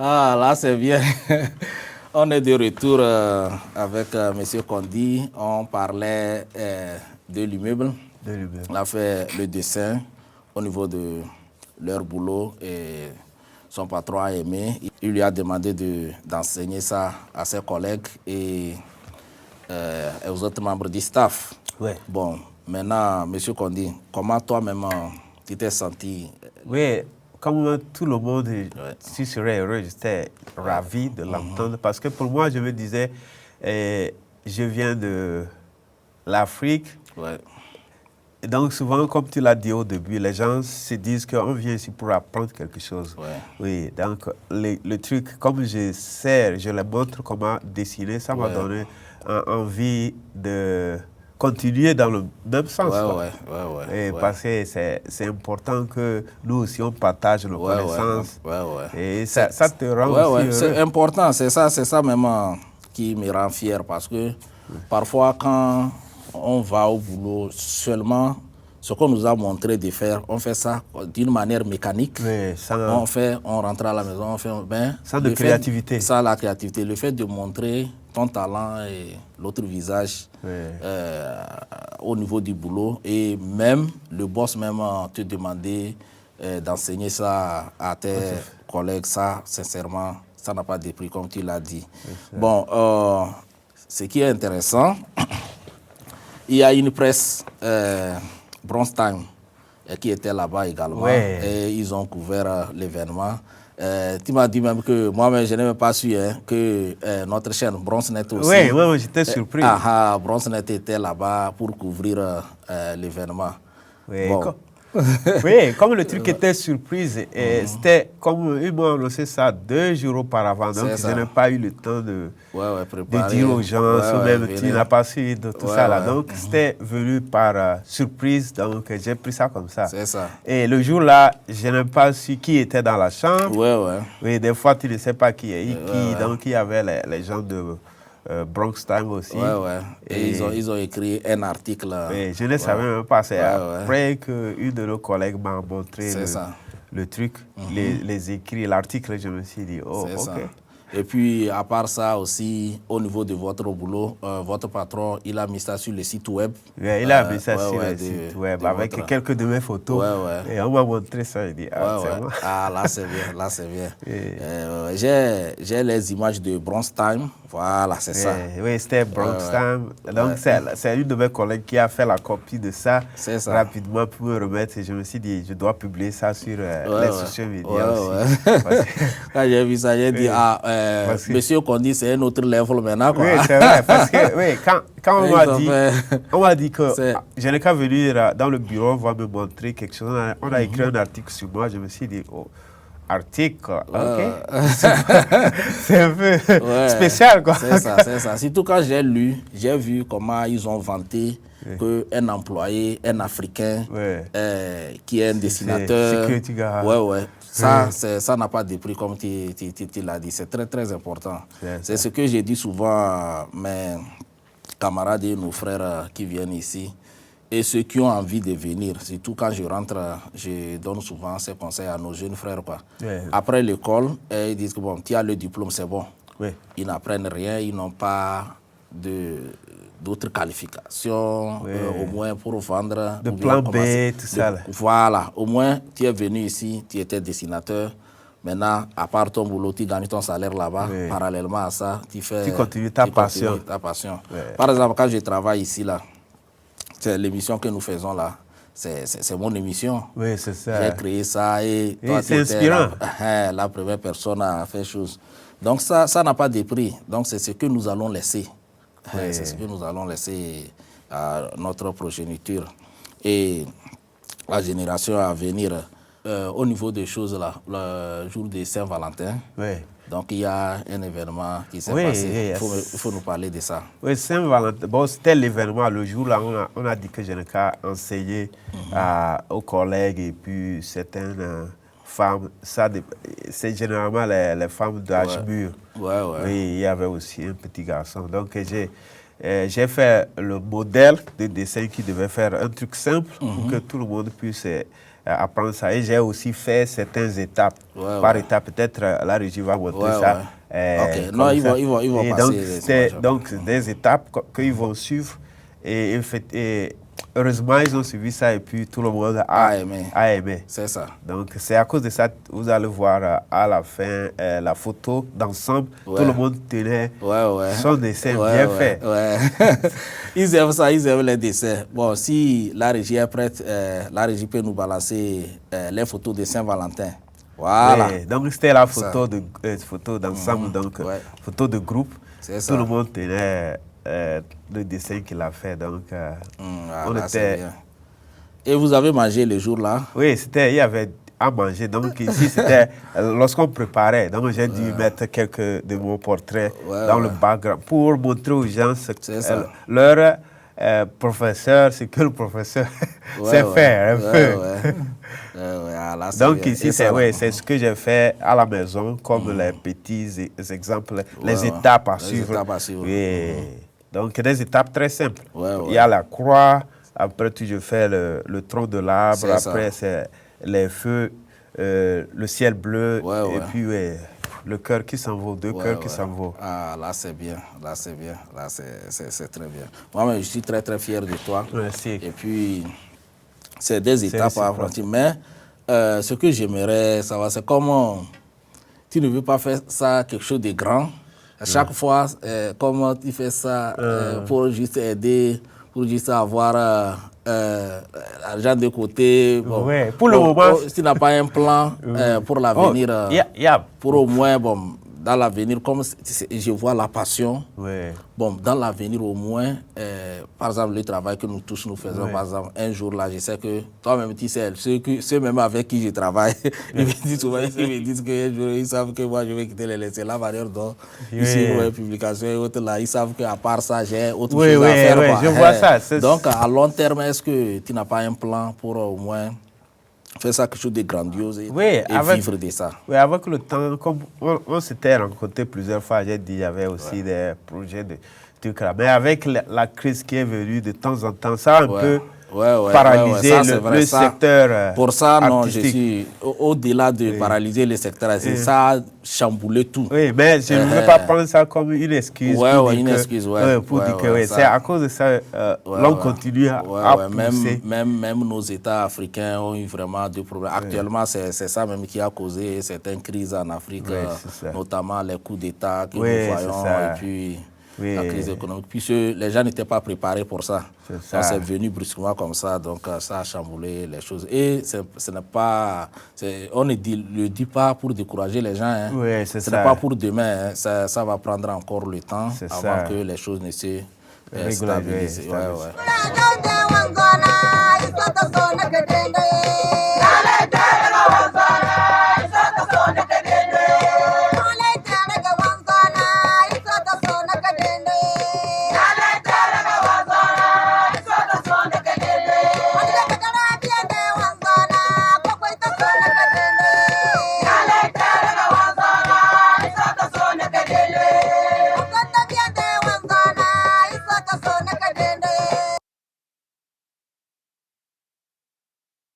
Ah, là, c'est bien. On est de retour avec M. Condi. On parlait de l'immeuble. On a fait le dessin au niveau de leur boulot et son patron a aimé. Il lui a demandé d'enseigner ça à ses collègues et aux autres membres du staff. Ouais. Bon, maintenant, M. Condi, comment toi-même tu t'es senti? Oui, comme tout le monde, si je serais heureux, j'étais ravi de l'entendre parce que pour moi, je me disais, je viens de l'Afrique. Ouais. Et donc souvent, comme tu l'as dit au début, les gens se disent qu'on vient ici pour apprendre quelque chose. Ouais. Oui, donc le truc, comme je les montre comment dessiner, ça m'a donné envie de continuer dans le même sens. Et parce que c'est important que nous aussi, on partage nos connaissances. Et ça te rend aussi heureux. C'est important, c'est ça même qui me rend fier parce que parfois quand on va au boulot seulement, ce qu'on nous a montré de faire, on fait ça d'une manière mécanique. Oui, on rentre à la maison, on fait sans de créativité. Sans la créativité. Le fait de montrer ton talent et l'autre visage au niveau du boulot et même le boss même te demander d'enseigner ça à tes collègues, ça sincèrement, ça n'a pas de prix comme tu l'as dit. Bon, ce qui est intéressant, il y a une presse Bronze Time qui était là-bas également et ils ont couvert l'événement. Tu m'as dit même que moi-même je n'ai même pas su que notre chaîne BronzeNet aussi. Oui, j'étais surpris. BronzeNet était là-bas pour couvrir l'événement. Oui, comme le truc était surprise, c'était comme ils m'ont annoncé ça 2 jours auparavant, donc je n'ai pas eu le temps de dire aux gens, même tu n'as pas su de tout ça là. Donc c'était venu par surprise, donc j'ai pris ça comme ça. C'est ça. Et le jour-là, je n'ai pas su qui était dans la chambre. Oui, des fois tu ne sais pas qui est qui. Donc il y avait les gens de Bronx Time aussi. Et ils ont écrit un article. Je ne savais même pas. C'est après qu'une de nos collègues m'a montré le truc, les écrits, l'article, je me suis dit, oh, ok. Et puis, à part ça aussi, au niveau de votre boulot, votre patron, il a mis ça sur le site web. Oui, il a mis ça sur le site web avec quelques de mes photos. Et on m'a montré ça, il dit, c'est moi. Ah, là, c'est bien, là, c'est bien. J'ai les images de Bronze Time. Voilà, c'est ça. Oui, c'était Bronze Time. Donc, c'est une de mes collègues qui a fait la copie de ça rapidement pour me remettre. Et je me suis dit, je dois publier ça sur les sociaux médias aussi. Quand j'ai vu ça, j'ai dit, monsieur Condi, c'est un autre level maintenant. Quoi. Oui, c'est vrai. Parce que quand on m'a dit que je n'ai qu'à venir dans le bureau, on va me montrer quelque chose. On a écrit un article sur moi. Je me suis dit, oh, article, ok. C'est un peu spécial, quoi. C'est ça. Surtout quand j'ai lu, j'ai vu comment ils ont vanté qu'un employé, un Africain, qui est un dessinateur. Ça n'a pas de prix, comme tu l'as dit. C'est très, très important. C'est ce que j'ai dit souvent à mes camarades et nos frères qui viennent ici. Et ceux qui ont envie de venir, surtout quand je rentre, je donne souvent ces conseils à nos jeunes frères. Après l'école, ils disent que bon, tu as le diplôme, c'est bon. Ils n'apprennent rien, ils n'ont pas d'autres qualifications, au moins pour vendre. De plan B, tout ça. Voilà, au moins tu es venu ici, tu étais dessinateur. Maintenant, à part ton boulot, tu gagnes ton salaire là-bas. Parallèlement à ça, tu continues ta passion. Par exemple, quand je travaille ici, là, c'est l'émission que nous faisons là. C'est mon émission. Oui, c'est ça. J'ai créé ça et c'est inspirant. La première personne à faire chose. Donc ça n'a pas de prix. Donc c'est ce que nous allons laisser. C'est ce que nous allons laisser à notre progéniture. Et la génération à venir, au niveau des choses là, le jour de Saint-Valentin. Donc, il y a un événement qui s'est passé. Il faut nous parler de ça. Oui, Saint-Valentin. Bon, c'était l'événement. Le jour-là, on a dit que je n'ai qu'à enseigner aux collègues et puis certaines femmes. C'est généralement les femmes d'âge mûr. Oui, il y avait aussi un petit garçon. Donc, j'ai fait le modèle de dessin qui devait faire un truc simple pour que tout le monde puisse apprendre ça. Et j'ai aussi fait certaines étapes. Par étapes, peut-être la régie va montrer ça. Ok, non, ils vont passer. Donc, des étapes qu'ils vont suivre. Et heureusement, ils ont suivi ça et puis tout le monde a aimé. C'est ça. Donc, c'est à cause de ça, vous allez voir à la fin la photo d'ensemble. Tout le monde tenait son dessin bien fait. Ils aiment ça, ils aiment les dessins. Bon, si la régie est prête, la régie peut nous balancer les photos de Saint-Valentin. Voilà. Ouais, donc, c'était la photo d'ensemble, donc photo de groupe. Tout le monde tenait le dessin qu'il a fait. Donc, on était... Bien. Et vous avez mangé le jour-là? Oui, il y avait à manger. Donc, ici, c'était lorsqu'on préparait. Donc, j'ai dû mettre quelques de mon portrait dans le background pour montrer aux gens leur professeur, ce que le professeur sait faire un peu. Donc, ici, c'est ce que j'ai fait à la maison, comme les petits exemples, les étapes à suivre. Donc, des étapes très simples. Il y a la croix, après tu fais le tronc de l'arbre, après c'est les feux, le ciel bleu, et puis le cœur qui s'envole, deux cœurs qui s'envolent. Ah, là c'est bien, là c'est bien, là c'est très bien. Moi, je suis très très fier de toi. Merci. Et puis, c'est des étapes à affronter. Mais ce que j'aimerais savoir, c'est comment tu ne veux pas faire ça quelque chose de grand. À chaque fois, comment tu fais ça pour juste aider, pour juste avoir l'argent de côté. Bon, pour le moment. Si tu n'as pas un plan pour l'avenir, pour au moins, bon, dans l'avenir, comme je vois la passion, bon, dans l'avenir au moins, par exemple, le travail que nous tous nous faisons, par exemple, un jour là, je sais que toi-même, tu sais, ceux même avec qui je travaille, ils me disent souvent, ils me disent qu'un jour, ils savent que moi, je vais quitter les laisser. La manière dont ici, les publications et autres là, ils savent qu'à part ça, j'ai autre chose à faire. Je vois ça. Donc, à long terme, est-ce que tu n'as pas un plan pour au moins faire ça quelque chose de grandiose et vivre de ça? Oui, avec le temps, comme on s'était rencontrés plusieurs fois, j'ai dit qu'il y avait aussi des projets de trucs là. Mais avec la crise qui est venue de temps en temps, ça a un peu paralyser le secteur pour ça, non, artistique. je suis au-delà de paralyser le secteur. Ça a chamboulé tout. Oui, mais je ne veux pas prendre ça comme une excuse. Pour dire que c'est à cause de ça l'on continue à pousser. Même nos États africains ont eu vraiment des problèmes. Actuellement, c'est ça même qui a causé certaines crises en Afrique, notamment les coups d'État que nous voyons et puis la crise économique. Puisque les gens n'étaient pas préparés pour ça. C'est venu brusquement comme ça, donc ça a chamboulé les choses. Et ce n'est pas... On ne le dit pas pour décourager les gens. Hein. Ce n'est pas pour demain. Hein. Ça va prendre encore le temps avant que les choses ne se stabilisent.